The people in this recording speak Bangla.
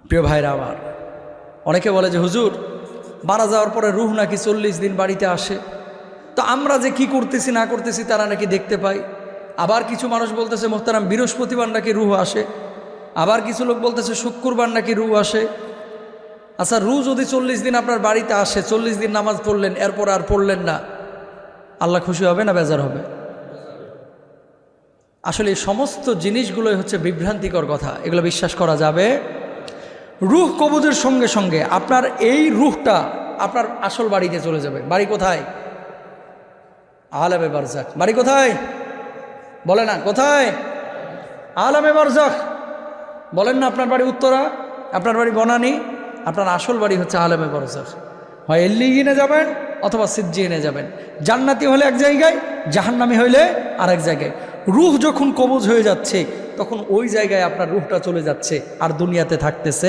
প্রিয় ভাইরা আমার, অনেকে বলে যে হুজুর মারা যাওয়ার পরে রুহ নাকি 40 দিন বাড়িতে আসে, তো আমরা যে কি করতেছি না করতেছি তারা নাকি দেখতে পাই। আবার কিছু মানুষ বলতেছে মোহতারাম বৃহস্পতিবার নাকি রুহ আসে, আবার কিছু লোক বলতেছে শুক্রবার নাকি রুহ আসে। আচ্ছা, রুহ যদি 40 দিন আপনার বাড়িতে আসে, 40 দিন নামাজ পড়লেন, এরপর আর পড়লেন না, আল্লাহ খুশি হবে না বেজার হবে? আসলে এই সমস্ত জিনিসগুলোই হচ্ছে বিভ্রান্তিকর কথা, এগুলো বিশ্বাস করা যাবে। রুহ কবজের সঙ্গে সঙ্গে আপনার এই রুহটা আপনার আসল বাড়িতে চলে যাবে। বাড়ি কোথায়? আলামে বারজাখ। বাড়ি কোথায় বলে না? কোথায়? আলামে বারজাখ। বলেন না আপনার বাড়ি উত্তরা, আপনার বাড়ি বনানী, আপনার আসল বাড়ি হচ্ছে আলামে বারজাখ। হয় এল্লিগিনে যাবেন অথবা সিজ্জিনে যাবেন। জান্নাতি হলে এক জায়গায়, জাহান্নামী হইলে আর এক জায়গায়। রুহ যখন কবজ হয়ে যাচ্ছে তখন ওই জায়গায় আপনার রুহটা চলে যাচ্ছে আর দুনিয়াতে থাকতেছে